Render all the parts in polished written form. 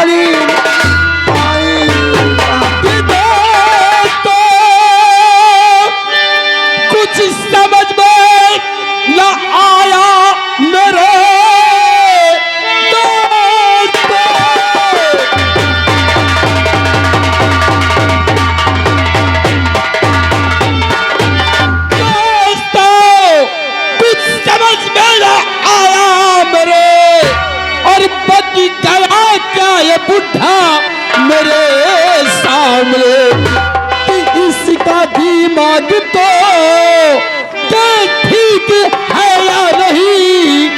वाली तो कुछ समझ में न आया मेरे बुढ़ा मेरे सामने कि इसका दिमाग तो क्या ठीक है या नहीं,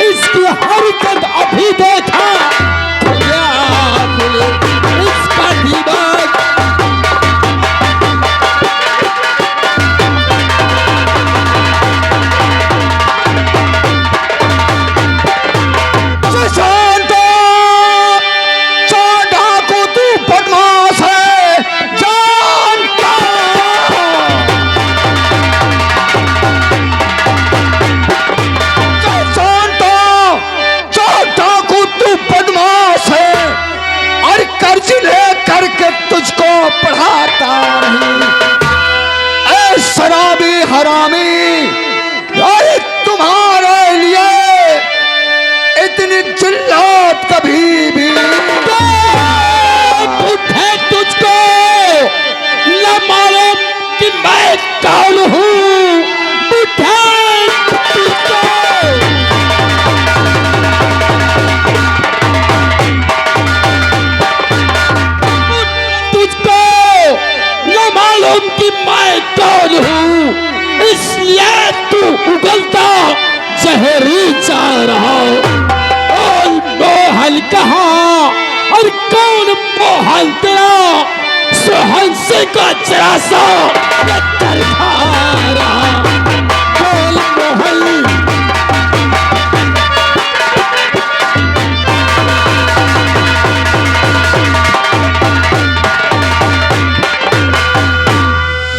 इसकी हरकत अभी देखा क्या इसका दिमाग तुझको पढ़ाता नहीं। ऐ शराबी हरामी, तुम्हारे लिए इतनी चिल्लात कभी भी उठे तुझको न मालूम कि मैं कौन हूँ। उठे तुझको कि मैं कौन हूँ, इसलिए तू उगलता जहरी जा रहा। और मोहन कहाँ और कौन मोहन तेरा, सोहन से का जरा सा खा रहा। कौन मोहन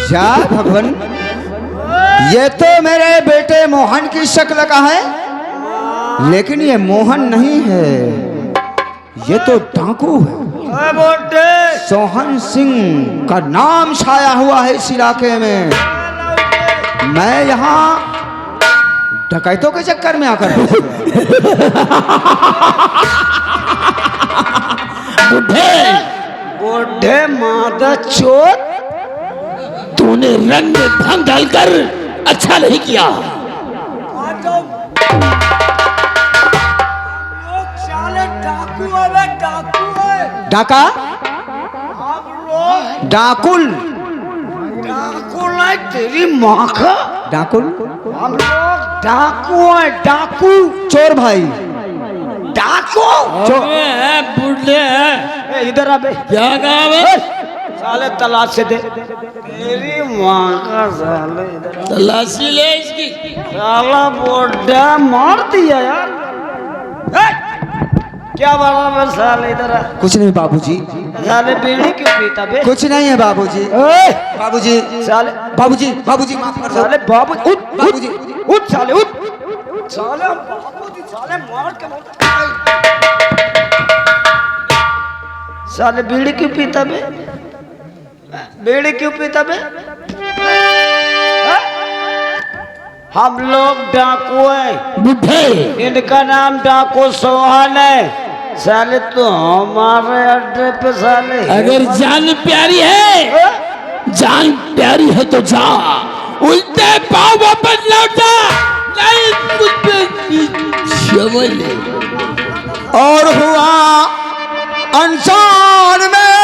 क्या भगवान, ये तो मेरे बेटे मोहन की शक्ल का है, लेकिन ये मोहन नहीं है, ये तो डाकू है। सोहन सिंह का नाम छाया हुआ है इस इलाके में। मैं यहाँ डकैतों के चक्कर में आकर बुढ़े मादा चोट, तूने रंग ढंग डालकर अच्छा नहीं किया। डाका डाकुल डाकुल है तेरी माँ का। डाकुल हम लोग डाकू है, डाकू चोर भाई। डाकू बुढ़े हैं, इधर आ बे। क्या काम है? साले तलाशी दे तेरी माँ का। साले तलाशी ले इसकी। साला बुढ़ा मार दिया यार। क्या बराबर साले इधर आ। कुछ नहीं बाबूजी। साले बीड़ी क्यों पीता बे? कुछ नहीं है बाबूजी। बाबूजी साले बाबूजी बाबूजी माफ कर दो। साले बाबू उठ बाबूजी उठ साले उठ। साले बाबूजी साले मार के साले बीड़ी क्यों पीता बे? बीड़ी क्यों पीता बे? हम लोग डाकू है बुढ़े, इनका नाम डाकू सोहन है। साले तो हमारे अड्डे पे साले। अगर जान प्यारी है, जान प्यारी है तो जा, उल्टे पाँव वापस लौटा, नहीं समझ ले। और हुआ अनजान में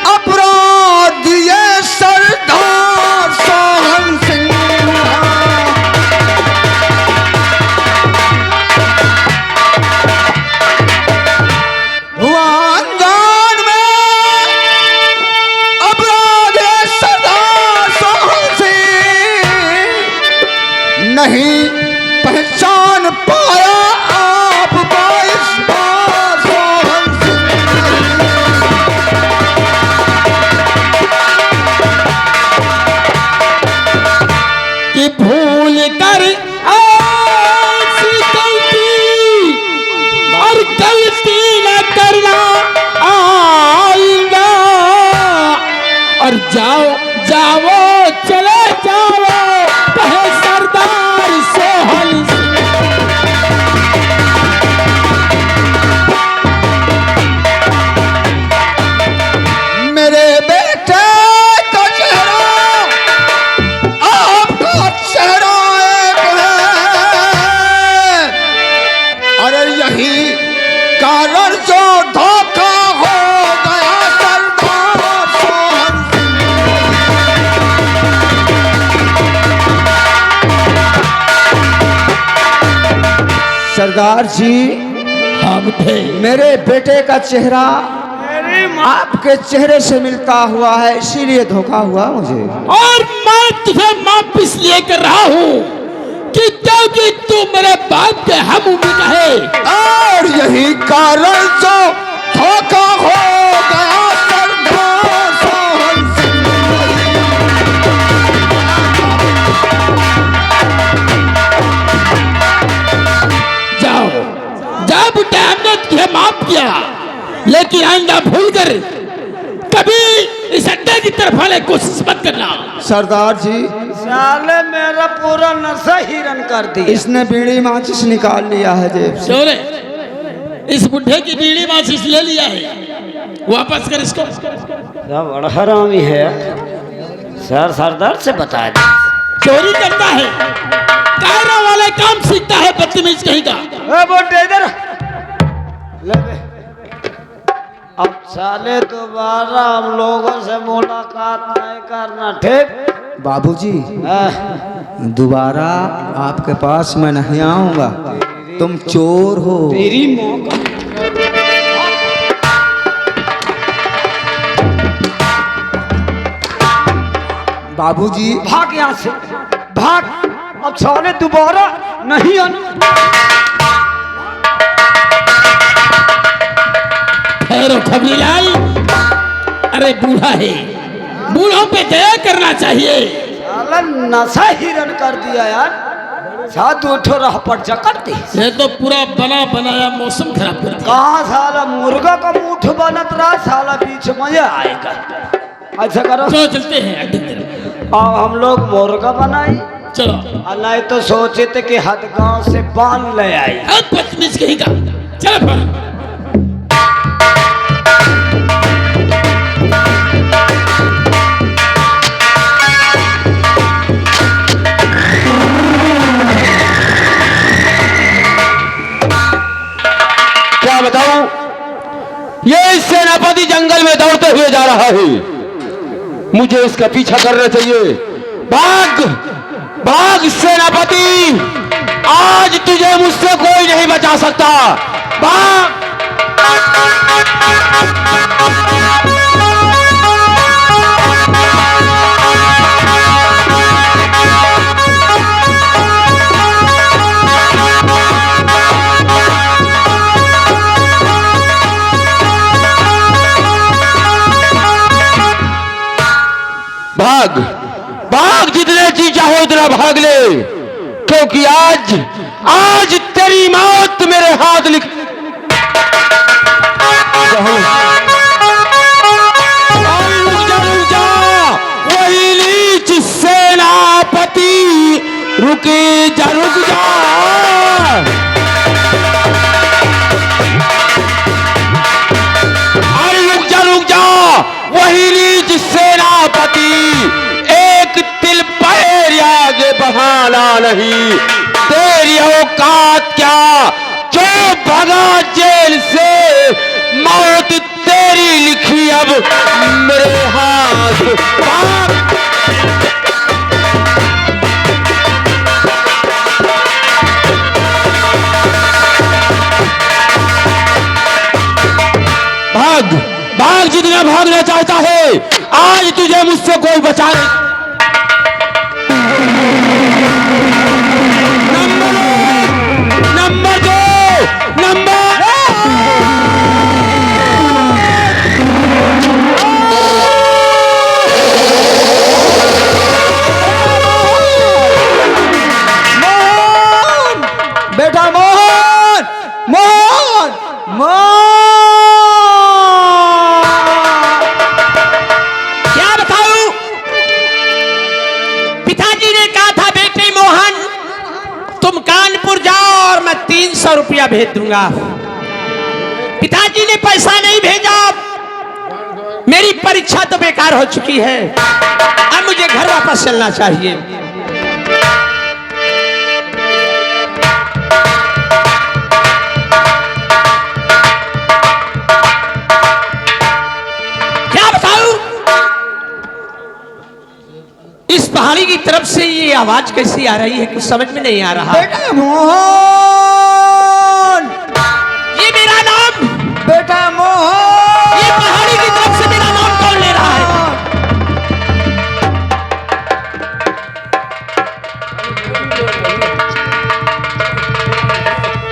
अपराध ये सरदार सोहन सिंह। हुआ अनजान में अपराध ये सरदार सोहन सिंह। नहीं पहचान पाया आपको इस बार सोहन कि भूल कर ऐसी गलती और गलती न करना। जाओ जाओ चले जाओ कहे सरदार सोहन सिंह। मेरे बेटे का चेहरा आपका चेहरा एक है, अरे यही कारण जो धोखा हो गया सरदार सोहन सिंह। सरदार जी, हम थे मेरे बेटे का चेहरा आपके चेहरे से मिलता हुआ है, इसीलिए धोखा हुआ मुझे। और मैं तुझे माफ इसलिए कर रहा हूँ कि क्योंकि तू मेरे बाप के हम उम्र है, और यही कारण जो धोखा हो गया सरदार सोहन सिंह। जाओ जाओ बेटा, हमने तुझे माफ किया, लेकिन आइंदा भूल कर कभी इस अड्डे की तरफ आने की कोशिश मत करना। सरदार जी, साले मेरा पूरा नशा हिरन कर दिया। इसने बीड़ी माचिस निकाल लिया है जेब से। चोरे, इस बुढ़े की बीड़ी माचिस ले लिया है, वापस कर इसको। सब बड़ा हरामी है सर, सरदार से बता दे। चोरी करता है, कायरा वाले काम सीखता है, बदतमीज कहीं का। बोटे इधर ले बे। अब साले दोबारा हम लोगों से मुलाकात नहीं करना, ठीक? बाबूजी, हाँ। दोबारा आपके पास मैं नहीं आऊंगा, तुम चोर हो। तेरी मौका। बाबूजी, भाग यहाँ से, भाग। अब साले दोबारा नहीं आना। ठहरो खबरीलाल, अरे बूढ़ा है, बूढ़ों पे दया करना चाहिए। साला नशा हिरन कर दिया यार, साथ उठो राह पर जकड़ दी। ये तो पूरा बना बनाया मौसम खराब कर दिया। कहाँ साला मुर्गा का मुठ बनत रहा, साला बीच में आएगा। अच्छा करो, चलो चलते हैं अड्डे की तरफ। अब हम लोग मुर्गा बनाई, चलो। नहीं तो सोचे थे कि हदगांव से बांध ले आई। अब बदतमीज कहीं का, चलो फिर। क्या बताऊं, ये सेनापति जंगल में दौड़ते हुए जा रहा है, मुझे इसका पीछा करना चाहिए। भाग भाग सेनापति, आज तुझे मुझसे कोई नहीं बचा सकता। भाग। भाग भाग, जितने जी चाहो उतना भाग ले, क्योंकि आज आज तेरी मौत मेरे हाथ लिख। रुक जा, वही नीच सेनापति, रुके जा, रुक जा। अरे रुक जा, वही नीच सेनापति, एक तिल पैर आगे बढ़ाना नहीं। तेरी औकात क्या, जो भगा जेल से, मौत तेरी लिखी अब मेरे हाथ। भाग भाग, जितना भागना चाहता है, आज तुझे मुझसे कोई बचा नहीं। नंबर दो, नंबर बेटा मोहन, मोहन, मोहन। क्या बताऊं, 300 रुपया भेज दूंगा। पिताजी ने पैसा नहीं भेजा, मेरी परीक्षा तो बेकार हो चुकी है, अब मुझे घर वापस चलना चाहिए। क्या बताऊं, इस पहाड़ी की तरफ से ये आवाज कैसी आ रही है, कुछ समझ में नहीं आ रहा। बेटा मोहन, ये मेरा नाम, बेटा मोहन, ये पहाड़ी की तरफ से मेरा नाम कौन ले रहा है?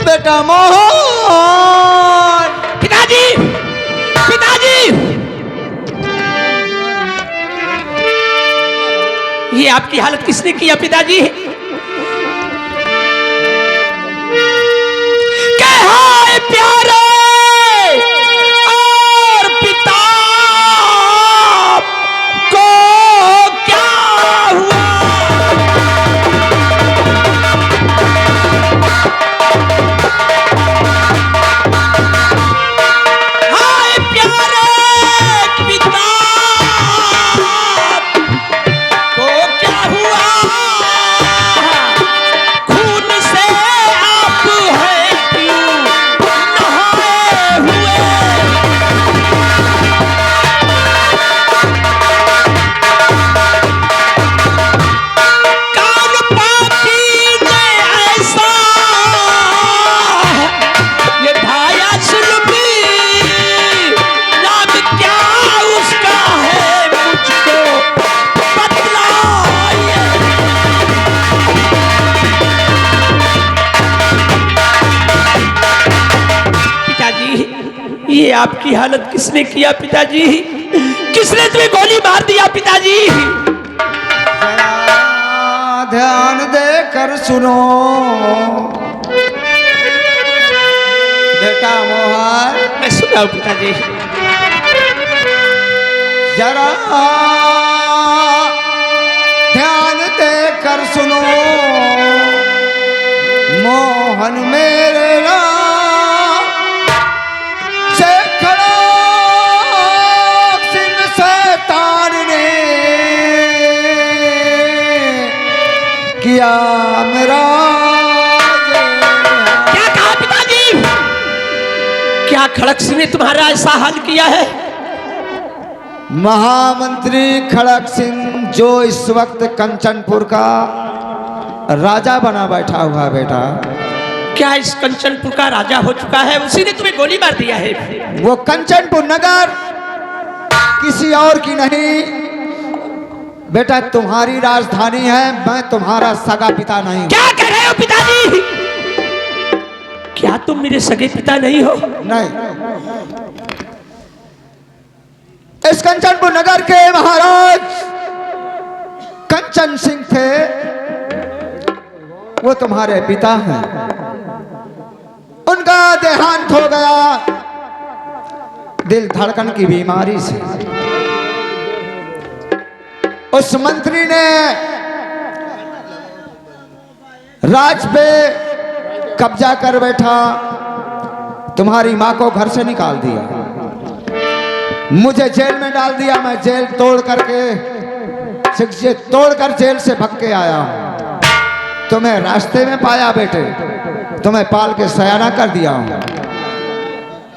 बेटा मोहन, पिताजी, पिताजी, ये आपकी हालत किसने किया पिताजी? क्या है प्यारे और पिता को क्या हुआ? हाय प्यारे पिता को क्या हुआ? खून से आप हैं क्यों नहाए हुए? कौन पापी ने ऐसा ये भाया सुलभी, नाम क्या उसका है मुझको बतलाइए। पिताजी, ये आपकी हालत किसने किया पिताजी? किसने तुम्हें गोली मार दिया पिताजी? जरा ध्यान देकर सुनो बेटा मोहन, मैं सुनाऊं पिताजी? जरा ध्यान देकर सुनो मोहन मेरे नाम से खड़ा सिंह शैतान ने किया मेरा क्या कहा पिताजी? क्या खड़क सिंह ने तुम्हारा ऐसा हाल किया है? महामंत्री खड़क सिंह जो इस वक्त कंचनपुर का राजा बना बैठा हुआ बेटा, क्या इस कंचनपुर का राजा हो चुका है? उसी ने तुम्हें गोली मार दिया है? वो कंचनपुर नगर किसी और की नहीं बेटा, तुम्हारी राजधानी है, मैं तुम्हारा सगा पिता नहीं हूं। क्या कह रहे हो पिताजी? क्या तुम मेरे सगे पिता नहीं हो? नहीं, इस कंचनपुर नगर के महाराज कंचन सिंह थे, वो तुम्हारे पिता हैं। उनका देहांत हो गया दिल धड़कन की बीमारी से। उस मंत्री ने राज पे कब्जा कर बैठा, तुम्हारी मां को घर से निकाल दिया, मुझे जेल में डाल दिया। मैं जेल तोड़ करके शिक्षे तोड़कर जेल से भग के आया हूं। तुम्हें रास्ते में पाया बेटे, तुम्हें पाल के सयाना कर दिया हूं,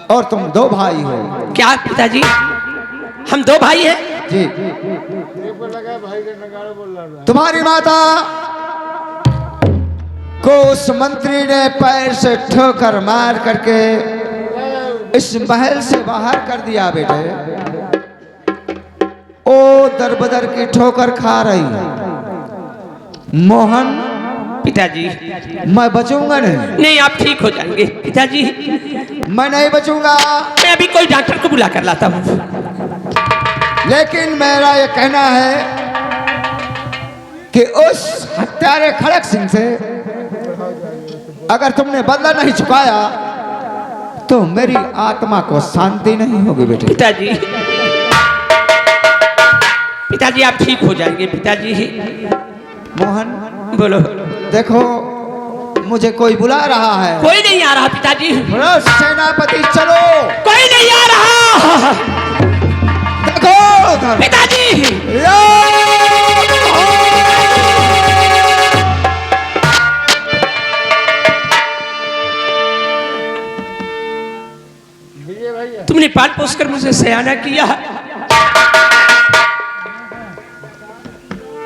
और तुम दो भाई हो। क्या पिताजी, हम दो भाई हैं? जी, तुम्हारी माता को उस मंत्री ने पैर से ठोकर मार करके इस महल से बाहर कर दिया बेटे। ओ दरबदर की ठोकर खा रही मोहन। पिताजी, मैं बचूंगा नहीं। नहीं, आप ठीक हो जाएंगे पिताजी। मैं नहीं बचूंगा, मैं अभी कोई डॉक्टर को बुला कर लाता हूँ। लेकिन मेरा ये कहना है कि उस हत्यारे खड़क सिंह से अगर तुमने बदला नहीं चुकाया तो मेरी आत्मा को शांति नहीं होगी बेटे। पिताजी, पिताजी आप ठीक हो जाएंगे पिताजी। मोहन बोलो। देखो, मुझे कोई बुला रहा है। कोई नहीं आ रहा पिताजी। सेनापति चलो। कोई नहीं आ रहा। देखो पिताजी। तुमने पाल पोस कर मुझे सयाना किया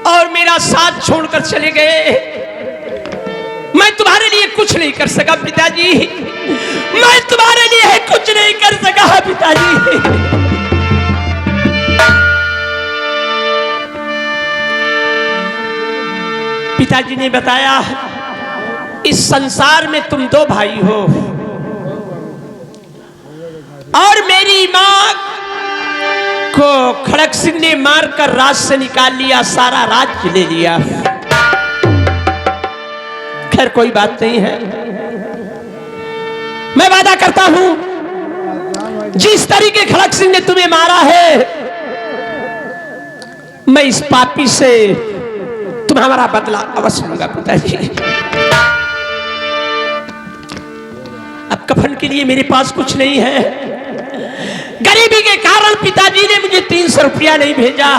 और मेरा साथ छोड़कर चले गए। मैं तुम्हारे लिए कुछ नहीं कर सका पिताजी। मैं तुम्हारे लिए कुछ नहीं कर सका पिताजी। पिताजी ने बताया इस संसार में तुम दो भाई हो और मेरी मां को खड़क सिंह ने मारकर राज से निकाल लिया, सारा राज्य ले लिया। खैर कोई बात नहीं है। मैं वादा करता हूं जिस तरीके खड़क सिंह ने तुम्हें मारा है मैं इस पापी से तुम्हारा बदला अवश्य लूंगा पिताजी। अब कफन के लिए मेरे पास कुछ नहीं है। गरीबी के कारण पिताजी ने मुझे 300 रुपया नहीं भेजा।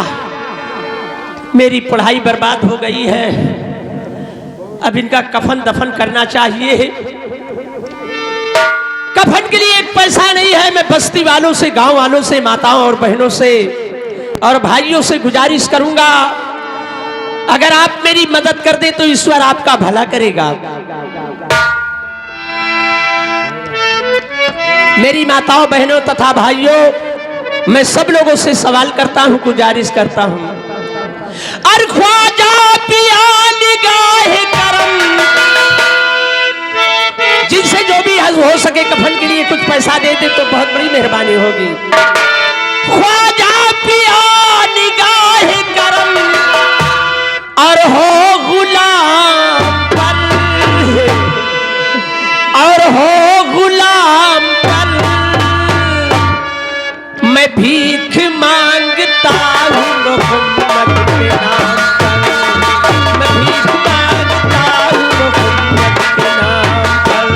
मेरी पढ़ाई बर्बाद हो गई है। अब इनका कफन दफन करना चाहिए। कफन के लिए एक पैसा नहीं है। मैं बस्ती वालों से, गांव वालों से, माताओं और बहनों से और भाइयों से गुजारिश करूंगा अगर आप मेरी मदद कर दे तो ईश्वर आपका भला करेगा। मेरी माताओं, बहनों तथा भाइयों, मैं सब लोगों से सवाल करता हूं, गुजारिश करता हूं। अर ख्वाजा पिया निगाह करम, जिनसे जो भी हो सके कफन के लिए कुछ पैसा दे दे तो बहुत बड़ी मेहरबानी होगी। ख्वाजा पिया निगाह करम और हो गुलाम पर, और हो गुलाम पर मैं भीख मांगता हूँ मोहम्मद के नाम पर। मैं भीख मांगता हूँ मोहम्मद के नाम पर।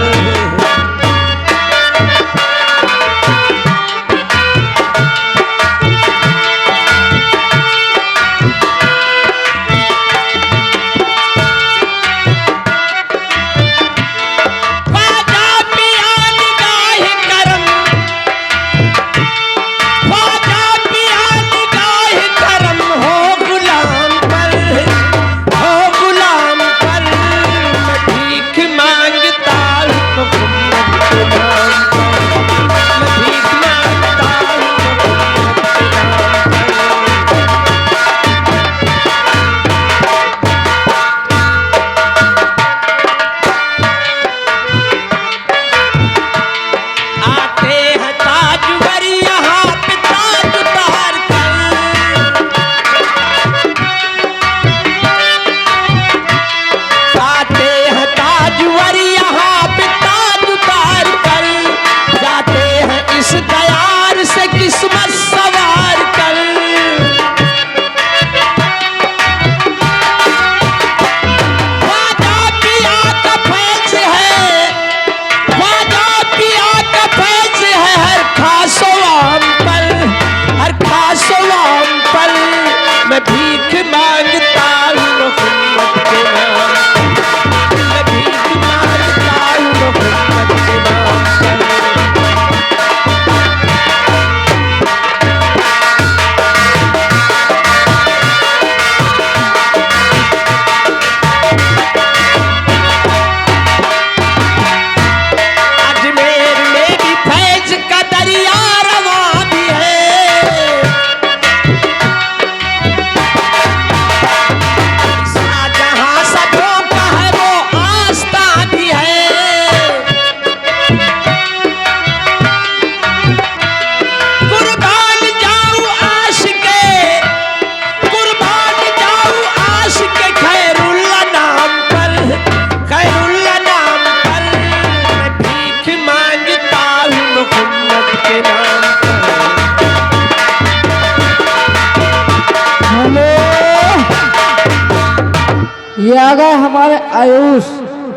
ये आ गए हमारे आयुष।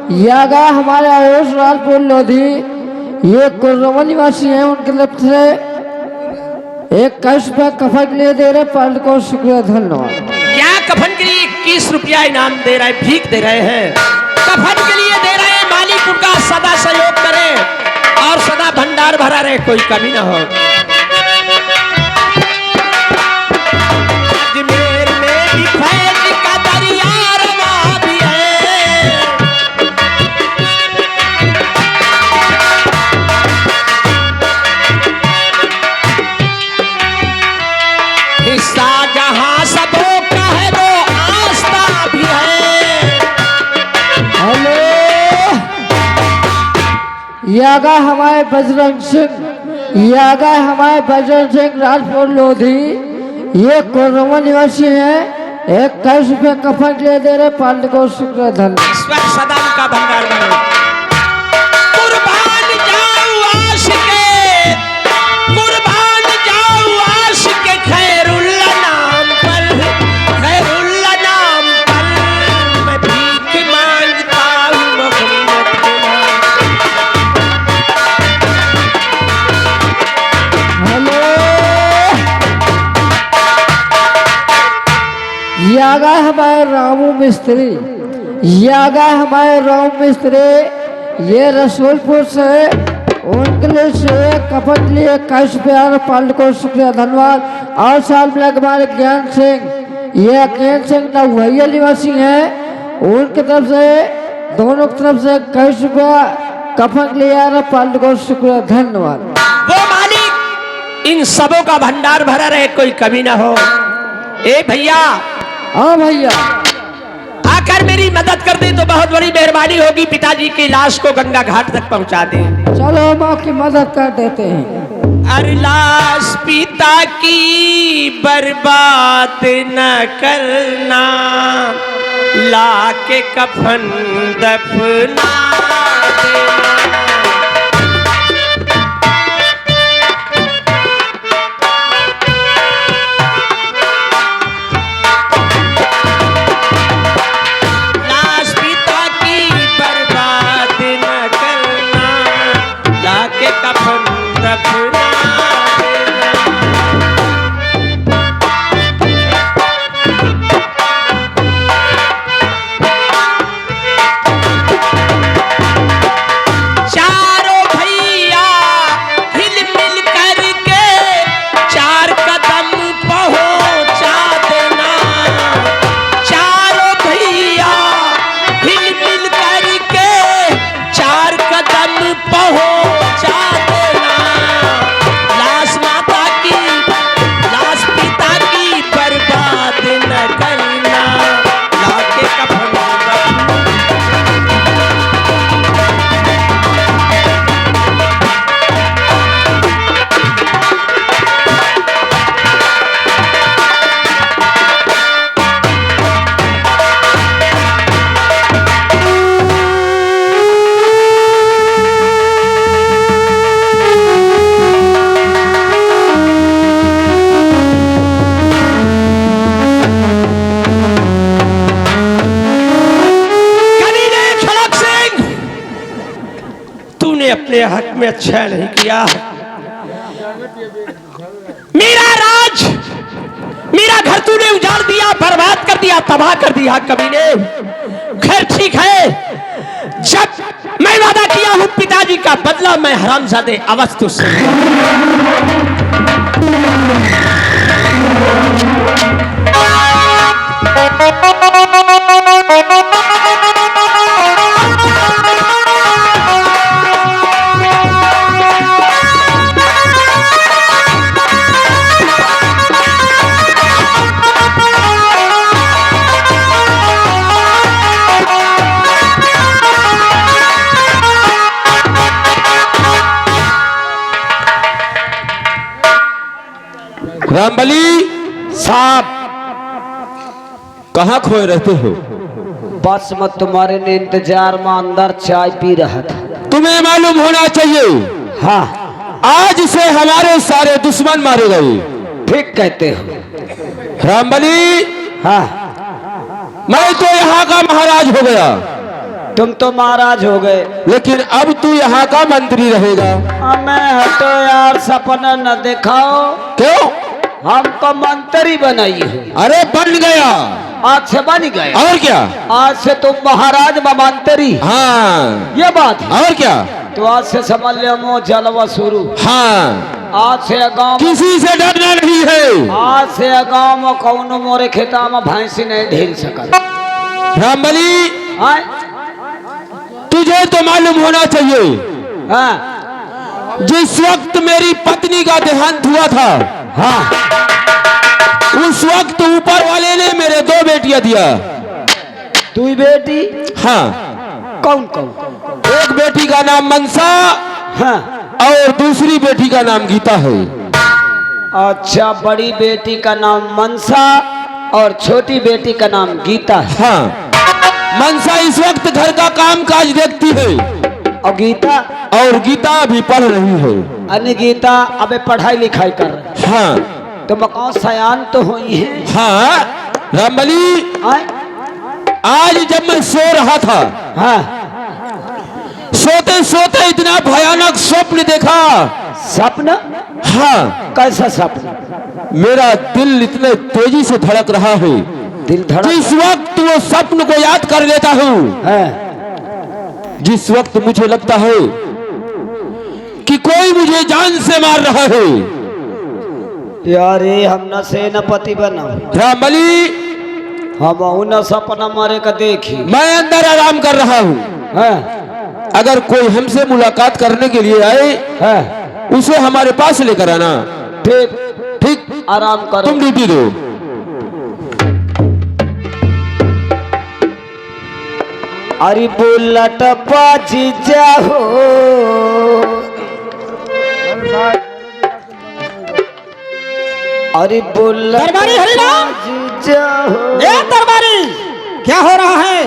यह गया हमारे आयुष राजपुर लोधी, ये कुर्रवा निवासी हैं, उनकी तरफ से 21 रुपया कफन के लिए दे रहे, पार्टी को शुक्रिया धन्यवाद। क्या कफन के लिए 21 रुपया इनाम दे रहे, भीख दे रहे हैं? कफन के लिए दे रहे हैं, मालिक उनका सदा सहयोग करे और सदा भंडार भरा रहे, कोई कमी ना हो। अजमेर में भी फैज का दरिया रवा भी है, हिस्सा जहां सबों का है वो आस्था भी है। हेलो, यह गया हमारे बजरंग सिंह, यह गया हमारे बजरंग सिंह राजपुर लोधी, ये कुर्रवा निवासी हैं, 21 रुपया कफन के लिए दे रहे, पार्टी को शुक्रिया धन्यवाद। ईश्वर सदा उनका भंडार भरे। कुर्बान जाऊं आशिके, कुर्बान जाऊं आशिके खैरुल्लाह नाम पर, खैरुल्लाह नाम पर मैं भीख मांगता हूँ मोहम्मद के नाम। हेलो, यह गए हमारे रामू मिस्त्री, यह गए हमारे रामू मिस्त्री, ये रसूलपुर से, उनके लिए से कफन के लिए 21 रुपया, पार्टी को शुक्रिया धन्यवाद। और साल में हमारे ज्ञान सिंह, ये ज्ञान सिंह नवैया निवासी हैं, उनकी तरफ से, दोनों की तरफ से 21 रुपया कफन के लिए, पार्टी को शुक्रिया धन्यवाद। वो मालिक इन सबों का भंडार भरा रहे, कोई कमी ना हो। ए भैया, हाँ भैया, आकर मेरी मदद कर दे तो बहुत बड़ी मेहरबानी होगी, पिताजी की लाश को गंगा घाट तक पहुंचा दे। चलो हम आपकी मदद कर देते हैं। अरे लाश पिता की बर्बाद न करना, ला के कफन दफना देना। लाश पिता की बर्बाद न करना, ला के कफन दफना देना। चारों भैया हिल मिल करके 4 कदम पहुंचा देना, चारों भैया हिल मिल करके 4 कदम पहुंचा देना। लाश माता की, लाश पिता की बर्बाद न करना, लाके कफन दफना। कमीने खड़क सिंह, तूने अपने हक में अच्छा नहीं किया। मेरा राज, मेरा घर तूने उजाड़ दिया, बर्बाद कर दिया, तबाह कर दिया कमीने। खैर ठीक है, जब मैं वादा किया हूं पिताजी का बदला मैं हरामजादे अवस्थ से। रामबली साहब, कहाँ खोए रहते हो? बस मैं तुम्हारे ने इंतजार में अंदर चाय पी रहा था। तुम्हें मालूम होना चाहिए, हाँ, आज से हमारे सारे दुश्मन मारे गए। ठीक कहते हो। रामबली, हाँ, मैं तो यहाँ का महाराज हो गया। तुम तो महाराज हो गए। लेकिन अब तू यहाँ का मंत्री रहेगा। मैं हटो यार, सपना न दिखाओ। क्यों? हमको मंत्री बनाई है। अरे बन गया, आज से बन गए। और क्या? आज से तुम महाराज व मंत्री। हाँ, ये बात है। और क्या? तो आज से समझ लो जलवा शुरू। हाँ, आज से गाँव, किसी से डरना नहीं है। आज से गाँव में कौन मोरे खेता में भैंसी नहीं ढेर सकल। रामबली, हाँ? तुझे तो मालूम होना चाहिए, हाँ? जिस वक्त मेरी पत्नी का देहांत हुआ था, हाँ, उस वक्त ऊपर वाले ने मेरे 2 बेटियां दिया। तू बेटी? हाँ। कौन कौन? एक बेटी का नाम मनसा, हाँ। और दूसरी बेटी का नाम गीता है। अच्छा, बड़ी बेटी का नाम मनसा और छोटी बेटी का नाम गीता है। हाँ, मनसा इस वक्त घर का काम काज देखती है, और गीता? और गीता अभी पढ़ रही है। अन्य गीता अबे पढ़ाई लिखाई कर रही। हाँ। तो मकान सयान तो हुई है। हाँ रामबली, आज जब मैं सो रहा था, हाँ, सोते सोते इतना भयानक स्वप्न देखा। सपना? हाँ। कैसा सपना? मेरा दिल इतने तेजी से धड़क रहा है, दिल धड़क? जिस वक्त वो स्वप्न को याद कर लेता हूँ, जिस वक्त मुझे लगता है कि कोई मुझे जान से मार रहा है। यारे हम न सेनापति बना, रामबली, हम न सपना मारे का देखी। मैं अंदर आराम कर रहा हूँ। हाँ, अगर कोई हमसे मुलाकात करने के लिए आए, हाँ, उसे हमारे पास लेकर आना। ठीक ठीक, आराम करो। तुम ड्यूटी दो। अरे बुलट बाजी जाओ, अरे बुलट दरबारी हरिराम! बाजी जाओ। ए दरबारी, क्या हो रहा है?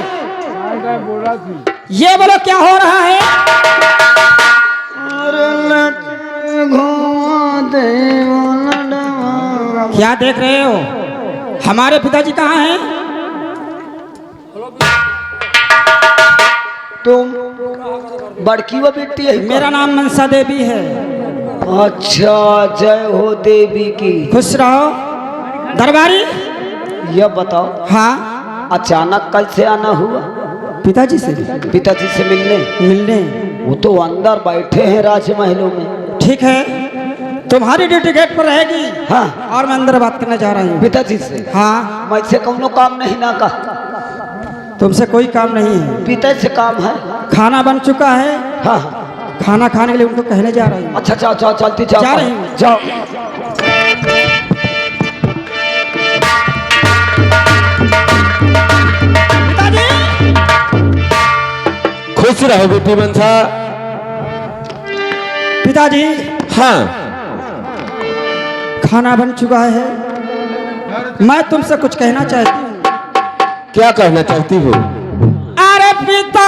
ये बोलो क्या हो रहा है? क्या देख रहे हो? हमारे पिताजी कहाँ हैं? तुम बड़की वो बेटी है? मेरा नाम मनसा देवी है। अच्छा, जय हो देवी की। खुश रहो। दरबारी, यह बताओ, हाँ, अचानक कल से आना हुआ? पिताजी से पिताजी से मिलने? मिलने? वो तो अंदर बैठे हैं राजमहलों में। ठीक है, तुम्हारी ड्यूटी गेट पर रहेगी। हाँ, और मैं अंदर बात करने जा रही हूँ। पिताजी से? हाँ। मुझसे कौनो काम नहीं ना का? तुमसे कोई काम नहीं है। पिताजी से काम है। खाना बन चुका है। हाँ, खाना खाने के लिए उनको कहने जा रही हूँ। अच्छा, जाओ जाओ, चलती जाओ। जा रही हूँ। जाओ। खुश रहो बेटी मनसा। पिताजी, हाँ। खाना बन चुका है। मैं तुमसे कुछ कहना चाहती हूँ। क्या कहना चाहती हो? अरे पिता